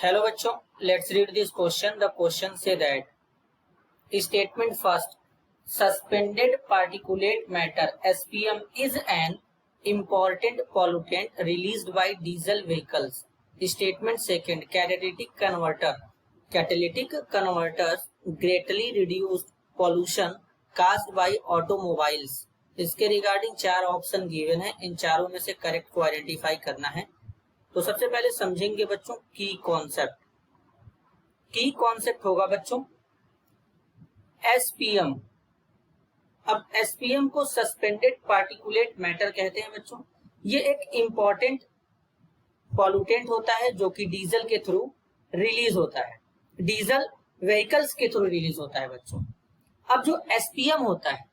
Hello बच्चों, let's read this question. The question say that statement first, suspended particulate matter SPM is an important pollutant released by diesel vehicles. Statement second, catalytic converters greatly reduced pollution caused by automobiles. इसके regarding चार option given है, इन चारों में से correct को identify करना है। तो सबसे पहले समझेंगे बच्चों की कॉन्सेप्ट होगा बच्चों एसपीएम। अब एसपीएम को सस्पेंडेड पार्टिकुलेट मैटर कहते हैं बच्चों। ये एक इंपॉर्टेंट पॉल्यूटेंट होता है जो कि डीजल के थ्रू रिलीज होता है, डीजल व्हीकल्स के थ्रू रिलीज होता है बच्चों। अब जो एसपीएम होता है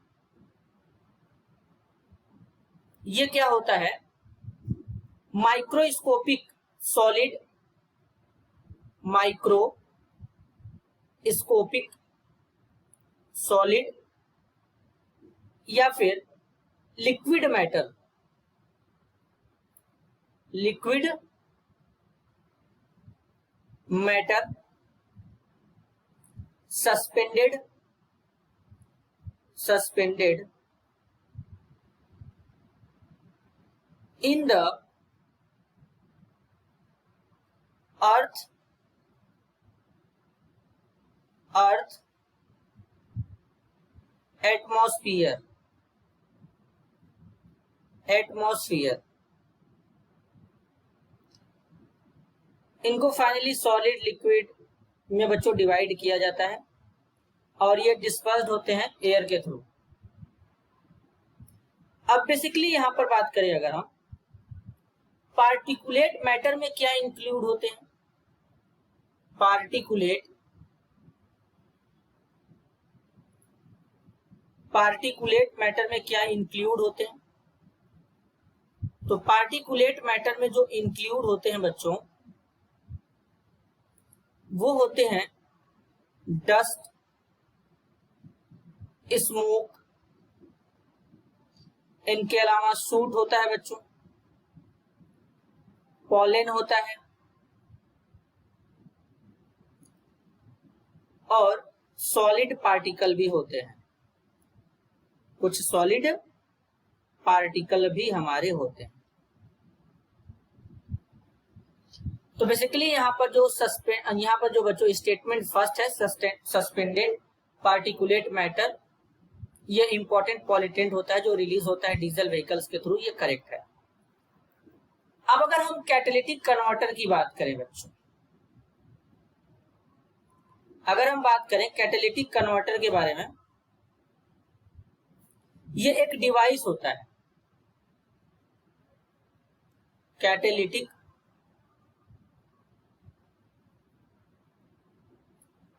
ये क्या होता है? माइक्रोस्कोपिक सॉलिड या फिर liquid matter suspended in the earth atmosphere। इनको फाइनली सॉलिड लिक्विड में बच्चों डिवाइड किया जाता है और ये डिस्पर्स्ड होते हैं एयर के थ्रू। अब बेसिकली यहां पर बात करें अगर हम पार्टिकुलेट मैटर में क्या इंक्लूड होते हैं, पार्टिकुलेट मैटर में क्या इंक्लूड होते हैं? तो पार्टिकुलेट मैटर में जो इंक्लूड होते हैं बच्चों वो होते हैं डस्ट, स्मोक, इनके अलावा सूट होता है बच्चों, पॉलन होता है और सॉलिड पार्टिकल भी होते हैं। कुछ सॉलिड पार्टिकल भी हमारे होते हैं। तो बेसिकली यहाँ पर जो बच्चों स्टेटमेंट फर्स्ट है सस्पेंडेड पार्टिकुलेट मैटर, ये इंपॉर्टेंट पॉल्यूटेंट होता है जो रिलीज होता है डीजल व्हीकल्स के थ्रू, ये करेक्ट है। अब अगर हम कैटालिटिक कन्वर्टर की बात करें बच्चों, अगर हम बात करें कैटालिटिक कन्वर्टर के बारे में, ये एक डिवाइस होता है। Catalytic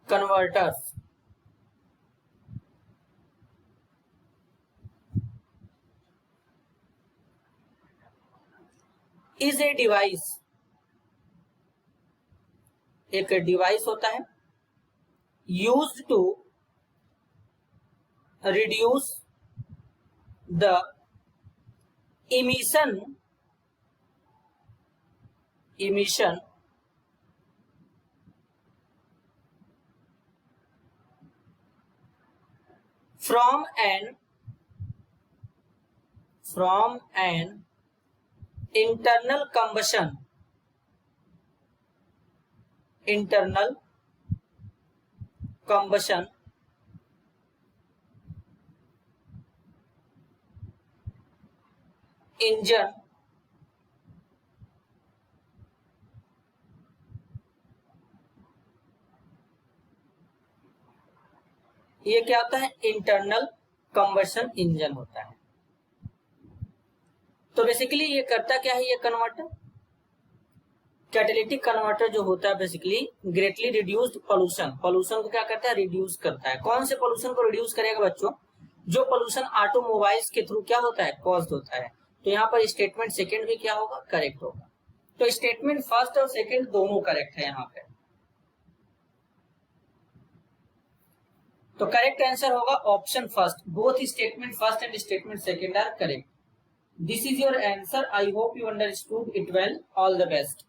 converters is a device, एक डिवाइस होता है used to reduce the emission from an internal combustion engine ये क्या होता है? इंटरनल कंबशन इंजन होता है। तो बेसिकली ये करता क्या है? ये कन्वर्टर, कैटालिटिक कन्वर्टर जो होता है बेसिकली ग्रेटली रिड्यूस्ड पोल्यूशन को क्या करता है? रिड्यूस करता है। कौन से पोल्यूशन को रिड्यूस करेगा बच्चों? जो पोल्यूशन ऑटोमोबाइल्स के थ्रू क्या होता है? कॉज्ड होता है। तो यहाँ पर स्टेटमेंट सेकेंड भी क्या होगा? करेक्ट होगा। तो स्टेटमेंट फर्स्ट और सेकेंड दोनों करेक्ट है यहाँ पे। तो करेक्ट आंसर होगा option first. Both statement first and statement second are correct. This is your answer. I hope you understood it well. All the best.